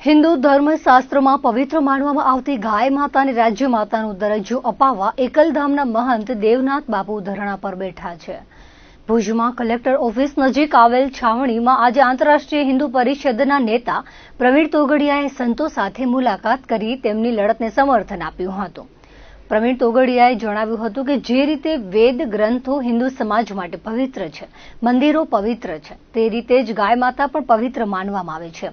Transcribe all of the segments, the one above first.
हिंदू धर्मशास्त्र में पवित्र मानवामां आवती गाय माता ने राज्य मातानो दरजो अपाववा एकलधामना महंत देवनाथ बापू धरણા पर बैठा है। भुजमां कलेक्टर ऑफिस नजीक आवेल छावणीमां आज आंतरराष्ट्रीय हिंदू परिषदना नेता प्रवीण तोगडियाए संतो साथे मुलाकात करी तेमनी लड़तने समर्थन आप्युं हतुं। प्रवीण तोगडियाए जणाव्युं हतुं के जे रीते वेद ग्रंथो हिंदू समाज माटे पवित्र छे, मंदिरो पवित्र छे, ते रीते ज गाय माता पण पवित्र मानवामां आवे छे।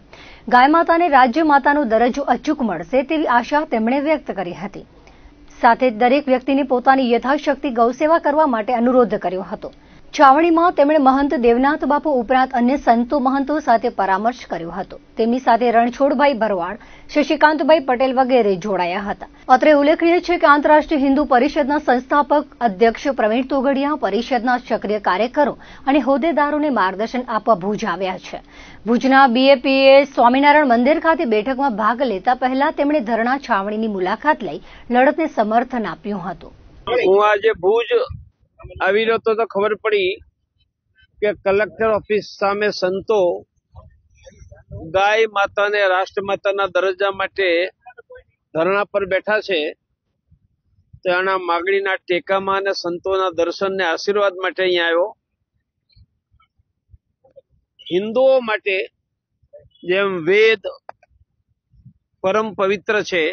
गाय माताने राज्य मातानो दरजो अचूक मळशे तेवी आशा તેમણે व्यक्त કરી હતી। સાથે દરેક વ્યક્તિને પોતાની યથાશક્તિ ગૌસેવા કરવા માટે અનુરોધ કર્યો હતો। છાવણીમાં તેમણે મહંત દેવનાથ બાપુ ઉપરાંત અન્ય સંતો મહંતો સાથે પરામર્શ કર્યો હતો। તેમની સાથે રણછોડભાઈ ભરવાડ, શશિકાંતભાઈ પટેલ વગેરે જોડાયા હતા। અત્રે ઉલ્લેખનીય છે કે આંતરરાષ્ટ્રીય હિન્દુ પરિષદના સંસ્થાપક અધ્યક્ષ પ્રવીણ તોગડિયા પરિષદના સક્રિય કાર્યકરો અને હોદ્દેદારોને માર્ગદર્શન આપવા ભુજ આવ્યા છે। ભુજના બીએપીએ સ્વામિનારાયણ મંદિર ખાતે બેઠકમાં ભાગ લેતા પહેલા તેમણે ધરણા છાવણીની મુલાકાત લઈ લડતને સમર્થન આપ્યું હતું। હું આજે ભુજ આવી રહ્યો તો ખબર પડી કે કલેક્ટર ઓફિસ સામે સંતો ગાય માતાને રાષ્ટ્રમાતાના દરજ્જા માટે ધરણા પર બેઠા છે। તેના માગણીના ટેકામાં અને સંતોના દર્શનને આશીર્વાદ માટે અહીં આવ્યો। હિન્દુઓ માટે જેમ વેદ પરમ પવિત્ર છે,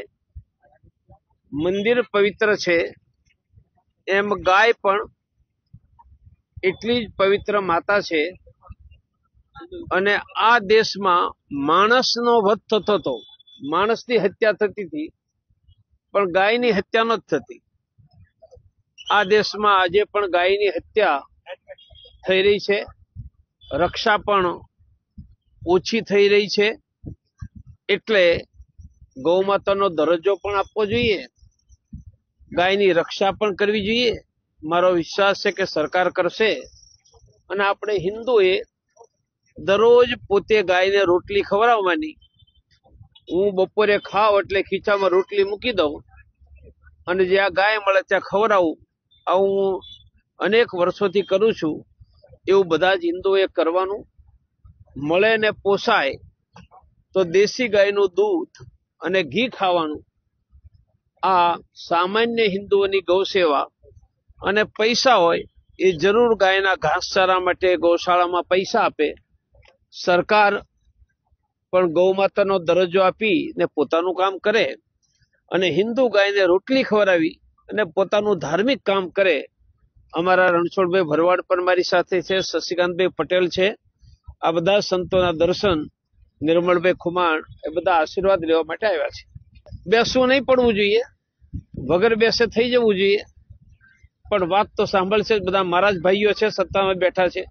મંદિર પવિત્ર છે, એમ ગાય પણ એટલી જ પવિત્ર માતા છે। અને આ દેશમાં માણસનો વધ થતો હતો, માણસની હત્યા થતી હતી, પણ ગાયની હત્યા નથી થતી। આ દેશમાં આજે પણ ગાયની હત્યા થઈ રહી છે, રક્ષા પણ ઓછી થઈ રહી છે। એટલે ગૌમાતાનો દરજ્જો પણ આપવો જોઈએ, ગાયની રક્ષા પણ કરવી જોઈએ। મારો વિશ્વાસ છે કે સરકાર કરશે। અને આપણે હિન્દુએ દરરોજ પોતે ગાયને રોટલી ખવડાવવાની। હું બપોરે ખાવ એટલે ખીચામાં રોટલી મૂકી દઉં અને જ્યાં ગાય મળે ત્યાં ખવડાવું। આવું હું અનેક વર્ષોથી કરું છું। એવું બધા જ હિન્દુએ કરવાનું। મળે ને પોસાય તો દેશી ગાયનું દૂધ અને ઘી ખાવાનું। આ સામાન્ય હિન્દુઓની ગૌસેવા। અને પૈસા હોય એ જરૂર ગાયના ઘાસચારા માટે ગૌશાળામાં પૈસા આપે। સરકાર પણ ગૌમાતાનો દરજ્જો આપી ને પોતાનું કામ કરે અને હિન્દુ ગાયને રોટલી ખવડાવી અને પોતાનું ધાર્મિક કામ કરે। અમારા રણછોડભાઈ ભરવાડ પણ મારી સાથે છે, શશિકાંતભાઈ પટેલ છે। આ બધા સંતોના દર્શન, નિર્મળભાઈ ખુમાણ એ બધા આશીર્વાદ લેવા માટે આવ્યા છે। બેસવું નહીં પડવું જોઈએ, વગર બેસે થઈ જવું જોઈએ, પણ વાત તો સાંભળશે। બધા મારા જ ભાઈઓ છે, સત્તામાં બેઠા છે,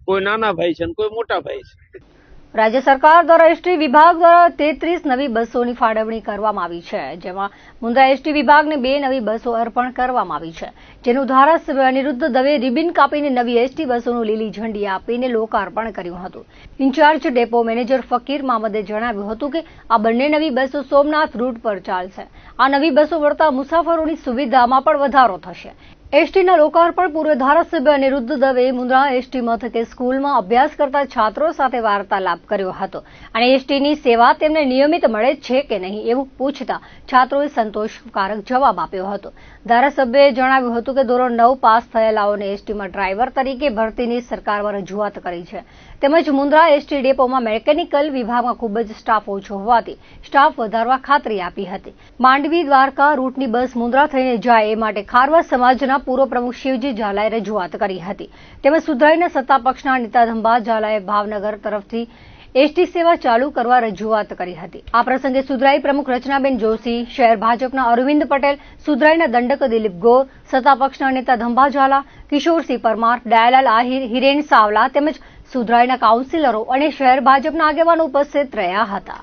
કોઈ નાના ભાઈ છે, કોઈ મોટા ભાઈ છે। राज्य सरकार द्वारा एसटी विभाग द्वारा 33 नवी बसों की फाळवणी करवामां आवी छे, जेमां मुंद्रा एसटी विभाग ने 2 नवी बसों अर्पण करवामां आवी छे, जेनुं धारासभ्य अनिरुद्ध दवे रिबीन कापीने नवी एसटी बसोनुं लीली झंडी आपीने लोकार्पण कर्युं हतुं। इंचार्ज डेपो मैनेजर फकीर मामदे जणाव्युं हतुं के आ बंने नवी बसों सोमनाथ रूट पर चालशे। आ नवी बसों वळता मुसाफरोनी सुविधामां पण वधारो थशे। एसटीना लोकार्पण पूर्व धारासभ्य अनिरुद्ध दवे मुंद्रा एसटी मथके स्कूलमां अभ्यास करता छात्रों साथे वार्तालाप कर्यो हतो अने एसटीनी सेवा तेमने नियमित मळे छे के नहीं एवुं पूछता छात्रोए संतोषकारक जवाब आप्यो हतो। धारासभ्यए जणाव्युं हतुं के धोरण 9 पास थयेलाओने एसटीमां ड्राइवर तरीके भरतीनी सरकाરમાં रजूआत करी छे। તેમજ મુંદ્રા એસટી ડેપોમાં મેકેનિકલ વિભાગમાં ખૂબ જ સ્ટાફ ઓછો હોવાથી સ્ટાફ વધારવા ખાતરી આપી હતી। માંડવી દ્વારકા રૂટની બસ મુંદ્રા થઈને જાય એ માટે ખારવા સમાજના પૂર્વ પ્રમુખ શિવજી ઝાલાએ રજૂઆત કરી હતી। તેમજ સુધરાઈના સત્તા પક્ષના નેતા ધંભા ઝાલાએ ભાવનગર તરફથી एसटी सेवा चालू करवा रजूआत करी हती। आ प्रसंगे सुधराई प्रमुख रचनाबेन जोशी, शहर भाजपना अरविंद पटेल, सुधराईना दंडक दिलीप गौर, सत्ता पक्षना नेता धंभा झाला, किशोरसिंह परमार, दयालाल आहिर, हिरेन सावला तेमज सुधराईना काउंसिलरो और शहर भाजपना आगेवानो उपस्थित रह्या हता।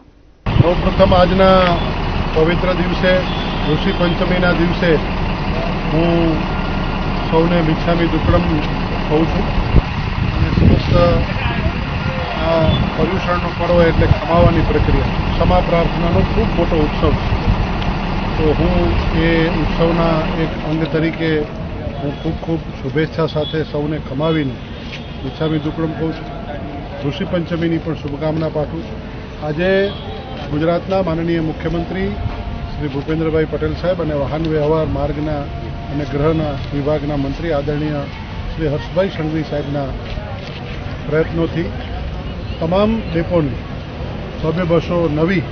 सौप्रथम आजना पवित्र दिवसे ऋषि पंचमीना दिवसे हूँ सौने मिच्छामी दुक्कडम कहूँ छूं। समस्त पर्युषणनो पर्व एटले क्षमावानी प्रक्रिया, क्षमा प्रार्थनानो खूब मोटो उत्सव छे। तो हूँ ए उत्सवना एक अंग तरीके हूँ खूब खूब शुभेच्छा साथे सौने क्षमावीने मिच्छामी दुक्कडम कहूँ छूं। ऋषि पंचमीनी पण शुभकामना पाठवुं। આજે ગુજરાતના માનનીય મુખ્યમંત્રી શ્રી ભૂપેન્દ્રભાઈ પટેલ સાહેબ અને વાહન વ્યવહાર માર્ગના અને ગૃહના વિભાગના મંત્રી આદરણીય શ્રી હર્ષભાઈ સંઘવી સાહેબના પ્રયત્નોથી તમામ ડેપોની 2 બસો નવી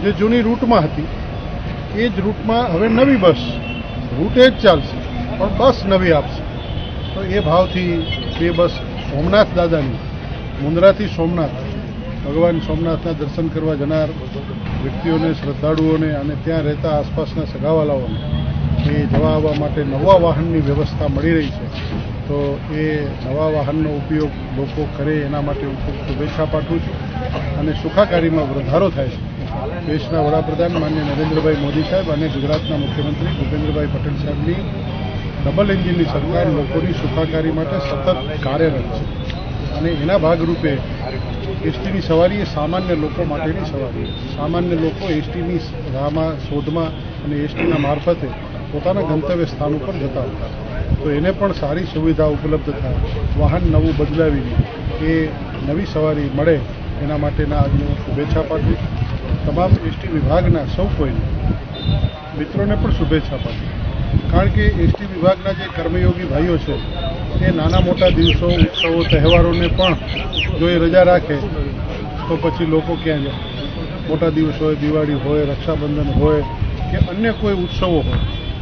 જે જૂની રૂટમાં હતી એ જ રૂટમાં હવે નવી બસ રૂટે જ ચાલશે પણ બસ નવી આપશે. તો એ ભાવથી 2 બસ સોમનાથ દાદાની મુન્દ્રાથી સોમનાથ ભગવાન સોમનાથના દર્શન કરવા જનાર વ્યક્તિઓને, શ્રદ્ધાળુઓને અને ત્યાં રહેતા આસપાસના સગાવાલાઓને એ જવા આવવા માટે નવા વાહનની વ્યવસ્થા મળી રહી છે. તો એ નવા વાહનનો ઉપયોગ લોકો કરે એના માટે હું ખૂબ શુભેચ્છા પાઠવું છું અને સુખાકારીમાં વધારો થાય છે. દેશના વડાપ્રધાન માનનીય નરેન્દ્રભાઈ મોદી સાહેબ અને ગુજરાતના મુખ્યમંત્રી ભૂપેન્દ્રભાઈ પટેલ સાહેબની ડબલ એન્જિનની સરકાર લોકોની સુખાકારી માટે સતત કાર્યરત છે અને એના ભાગરૂપે એસટીની સવારી એ સામાન્ય લોકો માટેની સવારી. સામાન્ય લોકો એસટીની રાહમાં, શોધમાં અને એસટીના મારફતે પોતાના ગંતવ્ય સ્થાન ઉપર જતા હતા. તો એને પણ સારી સુવિધા ઉપલબ્ધ થાય, વાહન નવું બદલાવીને એ નવી સવારી મળે એના માટેના આજને હું શુભેચ્છા પાઠવું. તમામ એસટી વિભાગના સૌ કોઈને મિત્રોને પણ શુભેચ્છા પાઠવું. કારણ કે એસટી વિભાગના જે કર્મયોગી ભાઈઓ છે એ નાના મોટા દિવસો, ઉત્સવો, તહેવારોને પણ જો એ રજા રાખે તો પછી લોકો ક્યાં જાય? મોટા દિવસ હોય, દિવાળી હોય, રક્ષાબંધન હોય કે અન્ય કોઈ ઉત્સવો હોય,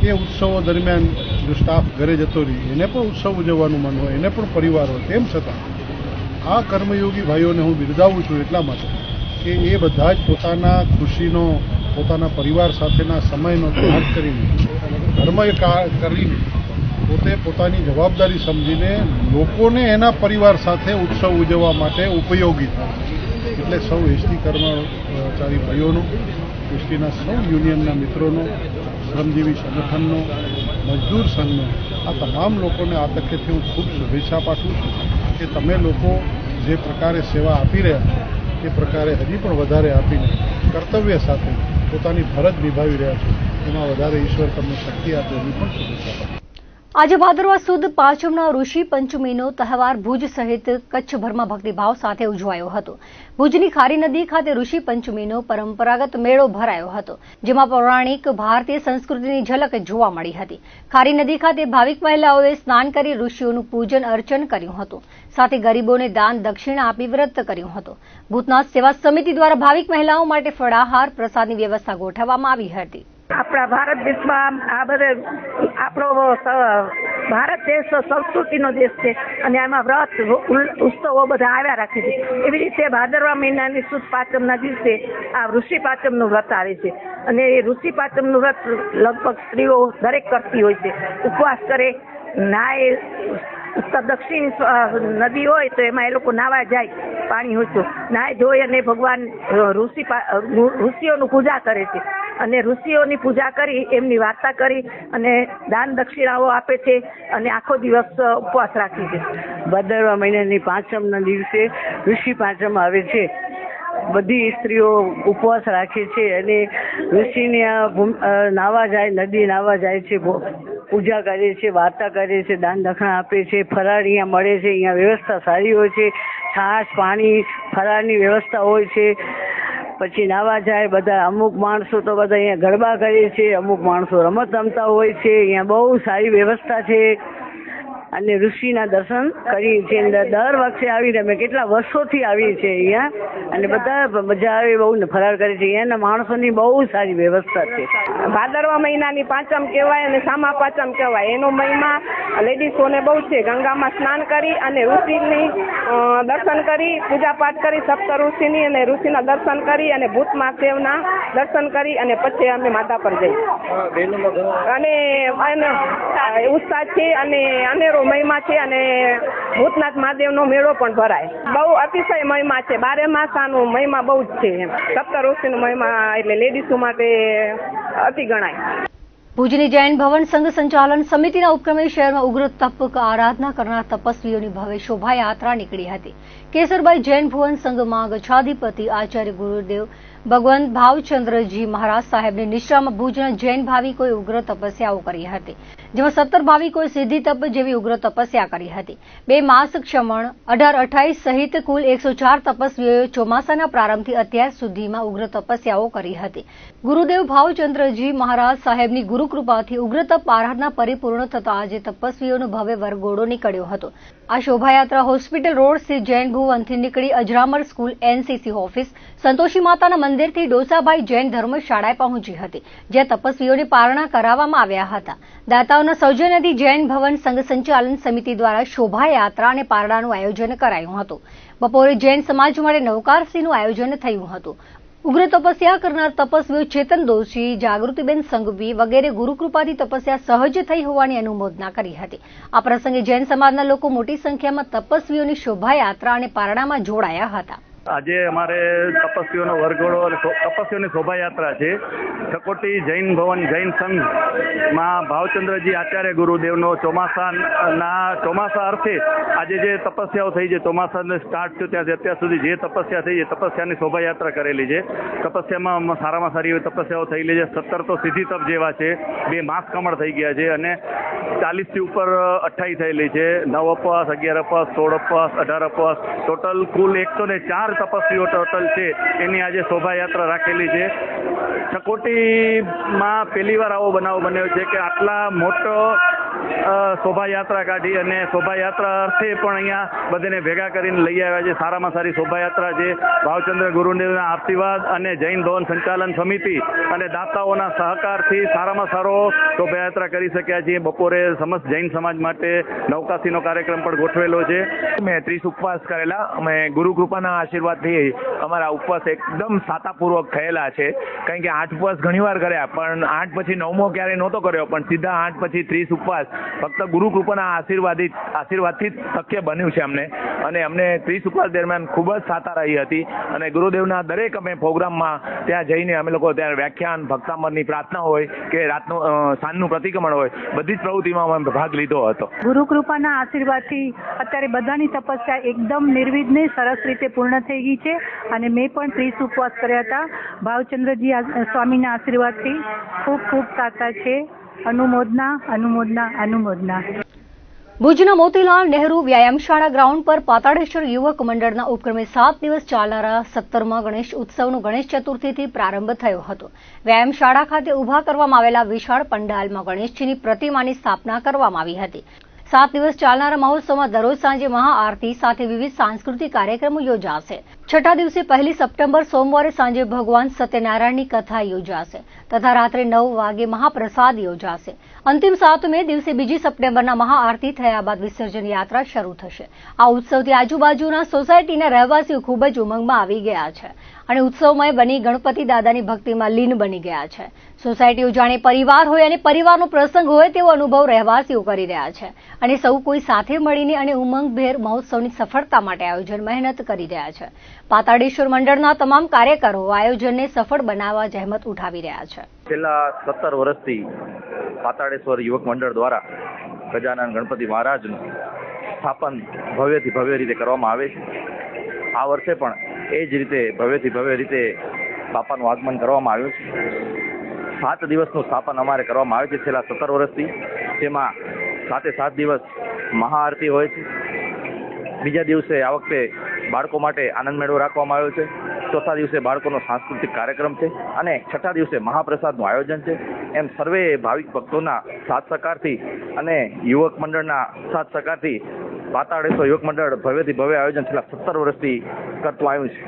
એ ઉત્સવો દરમિયાન જો સ્ટાફ ઘરે જતો રહે, એને પણ ઉત્સવ ઉજવવાનું મન હોય, એને પણ પરિવાર હોય, તેમ છતાં આ કર્મયોગી ભાઈઓને હું બિરદાવું છું એટલા માટે કે એ બધા જ પોતાના ખુશીનો, પોતાના પરિવાર સાથેના સમયનો ત્યાગ કરીને, ધર્મ કરીને પોતે પોતાની જવાબદારી સમજીને લોકોને એના પરિવાર સાથે ઉત્સવ ઉજવવા માટે ઉપયોગી થાય. એટલે સૌ એસટી કર્મચારી ભાઈઓનો, એસટીના સૌ યુનિયનના મિત્રોનો, શ્રમજીવી સંગઠનનો, મજદૂર સંઘનો, આ તમામ લોકોને આ તકેથી હું ખૂબ શુભેચ્છા પાઠવું છું કે તમે લોકો જે પ્રકારે સેવા આપી રહ્યા છો એ પ્રકારે હજી પણ વધારે આપીને કર્તવ્ય સાથે પોતાની ફરજ નિભાવી રહ્યા છો. એમાં વધારે ઈશ્વર તમને શક્તિ આપે એવી પણ શુભેચ્છા પાઠવું. આજે ભાદરવા સુદ પાંચમના ઋષિ પંચમીનો તહેવાર ભુજ સહિત કચ્છભરમાં ભક્તિભાવ સાથે ઉજવાયો હતો. ભુજની ખારી નદી ખાતે ઋષિ પંચમીનો પરંપરાગત મેળો ભરાયો હતો, જેમાં પૌરાણિક ભારતીય સંસ્કૃતિની ઝલક જોવા મળી હતી. ખારી નદી ખાતે ભાવિક મહિલાઓએ સ્નાન કરી ઋષિઓનું પૂજન અર્ચન કર્યું હતું, સાથે ગરીબોને દાન દક્ષિણા આપી વ્રત કર્યું હતું. ભૂતનાથ સેવા સમિતિ દ્વારા ભાવિક મહિલાઓ માટે ફળાહાર પ્રસાદની વ્યવસ્થા ગોઠવવામાં આવી હતી. આપણા ભારત દેશમાં આ બધે આપણો ભારત દેશ સંસ્કૃતિનો દેશ છે અને આમાં વ્રત ઉત્સવો બધા આવ્યા રાખે છે. એવી રીતે ભાદરવા મહિનાની સુદ પાંચમના દિવસે આ ઋષિ પાંચમનું વ્રત આવે છે અને એ ઋષિ પાંચમનું વ્રત લગભગ સ્ત્રીઓ દરેક કરતી હોય છે. ઉપવાસ કરે, નાય, ઉત્તર દક્ષિણ નદી હોય તો એમાં એ લોકો નાવા જાય, પાણી હોય તો નાય ધોઈ અને ભગવાન ઋષિઓનું પૂજા કરે છે અને ઋષિઓની પૂજા કરી એમની વાર્તા કરી અને દાન દક્ષિણાઓ આપે છે અને આખો દિવસ ઉપવાસ રાખે છે. ભાદરવા મહિનાની પાંચમના દિવસે ઋષિ પાંચમ આવે છે. બધી સ્ત્રીઓ ઉપવાસ રાખે છે અને ઋષિને નાવા જાય, નદી નાવા જાય છે, પૂજા કરે છે, વાર્તા કરે છે, દાન દક્ષિણા આપે છે, ફરાળ અહીંયા મળે છે. અહીંયા વ્યવસ્થા સારી હોય છે, છાશ, પાણી, ફરાળની વ્યવસ્થા હોય છે. પછી નાવા જાય બધા. અમુક માણસો તો બધા અહીંયા ગરબા કરે છે, અમુક માણસો રમત રમતા હોય છે. અહીંયા બહુ સારી વ્યવસ્થા છે અને ઋષિના દર્શન કરી છે. દર વખતે આવીને અમે કેટલા વર્ષોથી આવીએ છીએ અહીંયા અને બધા મજા આવે બહુ ને ફરાર કરે છે. અહીંયાના માણસોની બહુ સારી વ્યવસ્થા છે. ભાદરવા મહિનાની પાંચમ કહેવાય અને સામા પાંચમ કહેવાય. એનો મહિમા લેડીઝોને બહુ છે. ગંગામાં સ્નાન કરી અને ઋષિની દર્શન કરી, પૂજા પાઠ કરી, સપ્ત ઋષિની અને ઋષિના દર્શન કરી અને ભૂત મહાદેવના દર્શન કરી અને પછી અમે માતા પર જઈએ અને ઉત્સાહ છે અને અનેરો મહિમા છે અને ભૂતનાથ મહાદેવનો મેળો પણ ભરાય. બહુ અતિશય મહિમા છે. 12 માસાનો મહિમા બહુ જ છે. સપ્ત ઋષિનો મહિમા એટલે લેડીઝો માટે અતિ ગણાય. ભુજની જૈન ભવન સંઘ સંચાલન સમિતિના ઉપક્રમે શહેરમાં ઉગ્ર તપ આરાધના કરનાર તપસ્વીઓની ભવ્ય શોભાયાત્રા નીકળી હતી. કેસરબાઈ જૈન ભુવન સંઘમાં ગચ્છાધિપતિ આચાર્ય ગુરુદેવ ભગવંત ભાવચંદ્રજી મહારાજ સાહેબની નિશ્રામાં ભુજના જૈન ભાવિકોએ ઉગ્ર તપસ્યાઓ કરી હતી. જેમાં 17 ભાવિકોએ સિદ્ધિ તપ જેવી ઉગ્ર તપસ્યા કરી હતી. 2 માસ ક્ષમણ 18-28 સહિત કુલ 104 તપસ્વીઓએ ચોમાસાના પ્રારંભથી અત્યાર સુધીમાં ઉગ્ર તપસ્યાઓ કરી હતી. ગુરુદેવ ભાવચંદ્રજી મહારાજ સાહેબની ગુરુકૃપાથી ઉગ્ર તપ આરાધના પરિપૂર્ણ થતા આજે તપસ્વીઓનો ભવ્ય વરઘોડો નીકળ્યો હતો. આ શોભાયાત્રા હોસ્પિટલ રોડ સ્થિત જૈન ભુવનથી નીકળી અજરામર સ્કૂલ, એનસીસી ઓફિસ, સંતોષી માતાના મંદિરથી ડોસાભાઈ જૈન ધર્મશાળાએ પહોંચી હતી, જ્યાં તપસ્વીઓને પારણા કરાવવામાં આવ્યા હતા. દાતાઓના સૌજન્યથી જૈન ભવન સંઘ સંચાલન સમિતિ દ્વારા શોભાયાત્રા અને પારણાનું આયોજન કરાયું હતું. બપોરે જૈન સમાજ માટે નવકારસીનું આયોજન થયું હતું. ઉગ્ર તપસ્યા કરનાર તપસ્વીઓ ચેતન દોશી, જાગૃતિબેન સંઘવી વગેરે ગુરુકૃપાથી તપસ્યા સહજ થઈ હોવાની અનુમોદના કરી હતી. આ પ્રસંગે જૈન સમાજના લોકો મોટી સંખ્યામાં તપસ્વીઓની શોભાયાત્રા અને પારણામાં જોડાયા હતા. આજે અમારે તપસ્વીઓનો વરઘોડો અને તપસ્વીઓની શોભાયાત્રા છે. છકોટી જૈન ભવન જૈન સંઘમાં ભાવચંદ્રજી આચાર્ય ગુરુદેવનો ચોમાસા અર્થે આજે જે તપસ્યાઓ થઈ છે, ચોમાસાને સ્ટાર્ટ થયું ત્યાંથી અત્યાર સુધી જે તપસ્યા થઈ છે, તપસ્યાની શોભાયાત્રા કરેલી છે. તપસ્યામાં સારામાં સારી એવી તપસ્યાઓ થયેલી છે. 17 તો સિદ્ધિ તપ જેવા છે, 2 માસ કમળ થઈ ગયા છે અને 40થી ઉપર 28 થયેલી છે. 9 ઉપવાસ, 11 ઉપવાસ, 16 ઉપવાસ, 18 ઉપવાસ, ટોટલ કુલ 104 તપસ્વીઓ ટોટલ છે. એની આજે શોભાયાત્રા રાખેલી છે. છકોટીમાં પહેલીવાર આવો બનાવ બન્યો છે કે આટલા મોટો શોભાયાત્રા કાઢી અને શોભાયાત્રા અર્થે પણ અહીંયા બધાને ભેગા કરીને લઈ આવ્યા છે. સારામાં સારી શોભાયાત્રા છે. ભાવચંદ્ર ગુરુદેવના આશીર્વાદ અને જૈન ભવન સંચાલન સમિતિ અને દાતાઓના સહકારથી સારામાં સારો શોભાયાત્રા કરી શક્યા છીએ. બપોરે સમસ્ત જૈન સમાજ માટે નવકાશીનો કાર્યક્રમ પણ ગોઠવેલો છે. મેં 30 ઉપવાસ કરેલા. અમે ગુરુકૃપાના આશીર્વાદથી અમારા ઉપવાસ એકદમ સાતાપૂર્વક થયેલા છે. કારણ કે 8 ઉપવાસ ઘણીવાર કર્યા, પણ 8 પછી 9મો ક્યારેય નહોતો કર્યો, પણ સીધા 8 પછી 30 ઉપવાસ ફક્ત ગુરુકૃપાના આશીર્વાદથી શક્ય બન્યું છે અમને. અને અમને 30 ઉપવાસ દરમિયાન ખૂબ જ સાતા રહી હતી. અને ગુરુદેવના દરેક અમે પ્રોગ્રામમાં ત્યાં જઈને અમે લોકો ત્યાં વ્યાખ્યાન, ભક્તામરની પ્રાર્થના હોય કે રાતનું સાંજનું પ્રતિક્રમણ હોય, બધી જ પ્રવૃત્તિમાં અમે ભાગ લીધો હતો. ગુરુકૃપાના આશીર્વાદથી અત્યારે બધાની તપસ્યા એકદમ નિર્વિઘ્ને સરસ રીતે પૂર્ણ થઈ ગઈ છે. અને મેં પણ 30 ઉપવાસ કર્યા હતા. ભાવચંદ્રજી સ્વામીના આશીર્વાદથી ખૂબ ખૂબ સાચા છે. અનુમોદના, અનુમોદના, અનુમોદના. ભુજના મોતીલાલ નહેરુ વ્યાયામશાળા ગ્રાઉન્ડ પર પાતાળેશ્વર યુવક મંડળના ઉપક્રમે 7 દિવસ ચાલનારા 17મા ગણેશ ઉત્સવનો ગણેશ ચતુર્થીથી પ્રારંભ થયો હતો. વ્યાયામશાળા ખાતે ઉભા કરવામાં આવેલા વિશાળ પંડાલમાં ગણેશજીની પ્રતિમાની સ્થાપના કરવામાં આવી હતી. 7 દિવસ ચાલનારા મહોત્સવમાં દરરોજ સાંજે મહાઆરતી સાથે વિવિધ સાંસ્કૃતિક કાર્યક્રમો યોજાશે. 6ઠા દિવસે 1 સપ્ટેમ્બર સોમવારે સાંજે ભગવાન સત્યનારાયણની કથા યોજાશે તથા રાત્રે 9 વાગે મહાપ્રસાદ યોજાશે. અંતિમ 7મે દિવસે 2 સપ્ટેમ્બરના મહાઆરતી થયા બાદ વિસર્જન યાત્રા શરૂ થશે. આ ઉત્સવથી આજુબાજુના સોસાયટીના રહેવાસીઓ ખૂબ જ ઉમંગમાં આવી ગયા છે અને ઉત્સવમય બની ગણપતિ દાદાની ભક્તિમાં લીન બની ગયા છે. સોસાયટીઓ જાણે પરિવાર હોય અને પરિવારનો પ્રસંગ હોય તેવો અનુભવ રહેવાસીઓ કરી રહ્યા છે અને સૌ કોઈ સાથે મળીને અને ઉમંગભેર મહોત્સવની સફળતા માટે આયોજન મહેનત કરી રહ્યા છે. પાતાળેશ્વર મંડળના તમામ કાર્યકરો આયોજનને સફળ બનાવવા જહેમત ઉઠાવી રહ્યા છે. છેલ્લા 17 વર્ષથી પાતાળેશ્વર યુવક મંડળ દ્વારા ગજાનન ગણપતિ મહારાજનું સ્થાપન ભવ્યથી ભવ્ય રીતે કરવામાં આવે છે. આ વર્ષે પણ એ જ રીતે ભવ્યથી ભવ્ય રીતે બાપાનું આગમન કરવામાં આવ્યું છે. 7 દિવસનું સ્થાપન અમારે કરવામાં આવે છે છેલ્લા 17 વર્ષથી. જેમાં 7 દિવસ મહાઆરતી હોય છે. બીજા દિવસે આ વખતે બાળકો માટે આનંદ મેળો રાખવામાં આવ્યો છે. ચોથા દિવસે બાળકોનો સાંસ્કૃતિક કાર્યક્રમ છે અને 6ઠા દિવસે મહાપ્રસાદનું આયોજન છે. એમ સર્વે ભાવિક ભક્તોના સાથ સહકારથી અને યુવક મંડળના સાથ સહકારથી પાતાળેશ્વર યુવક મંડળ ભવ્યથી ભવ્ય આયોજન છેલ્લા 17 વર્ષથી કરતું આવ્યું છે.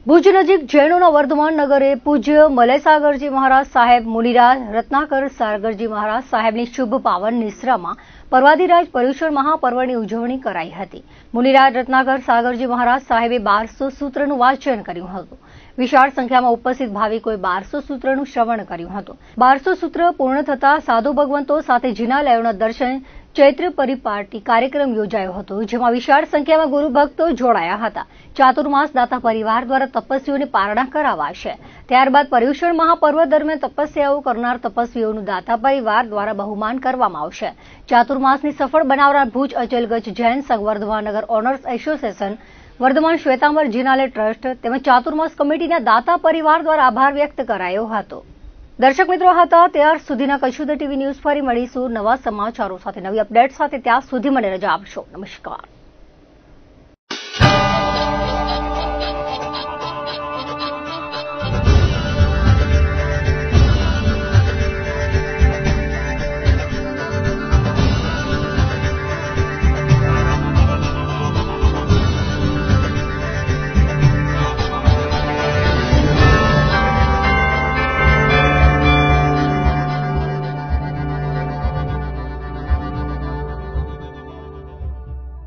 ભુજ નજીક જૈનોના વર્ધમાન નગરે પૂજ્ય મલયસાગરજી મહારાજ સાહેબ, મુનિરાજ રત્નાકર સાગરજી મહારાજ સાહેબની શુભ પાવન નિશ્રામાં પર્વાધિરાજ પર્યુષણ મહાપર્વની ઉજવણી કરાઈ હતી. મુનિરાજ રત્નાકર સાગરજી મહારાજ સાહેબે 1200 સૂત્રનું વાંચન કર્યું હતું. વિશાળ સંખ્યામાં ઉપસ્થિત ભાવિકોએ 1200 સૂત્રનું શ્રવણ કર્યું હતું. 1200 સૂત્ર પૂર્ણ થતા સાધુ ભગવંતો સાથે જિનાલયોના દર્શન, ચૈત્ર પરિપાટી કાર્યક્રમ યોજાયો હતો, જેમાં વિશાળ સંખ્યામાં ગુરુભક્તો જોડાયા હતા. ચાતુર્માસ દાતા પરિવાર દ્વારા તપસ્વીઓને પારણા કરાવાશે. ત્યારબાદ પર્યુષણ મહાપર્વ દરમિયાન તપસ્યાઓ કરનાર તપસ્વીઓનું દાતા પરિવાર દ્વારા બહુમાન કરવામાં આવશે. ચાતુર્માસની સફળ બનાવનાર ભુજ અચલગજ જૈન સંઘ, વર્ધમાન નગર ઓનર્સ એસોસિએશન, વર્ધમાન શ્વેતાંબર જિનાલય ટ્રસ્ટ તેમજ ચાતુર્માસ કમિટીના દાતા પરિવાર દ્વારા આભાર વ્યક્ત કરાયો હતો. દર્શક મિત્રો હતા ત્યાર સુધીના કશુદા ટીવી ન્યૂઝ ફરી મળીશું નવા સમાચારો સાથે નવી અપડેટ સાથે. ત્યાં સુધી મને રજા આપશો. નમસ્કાર.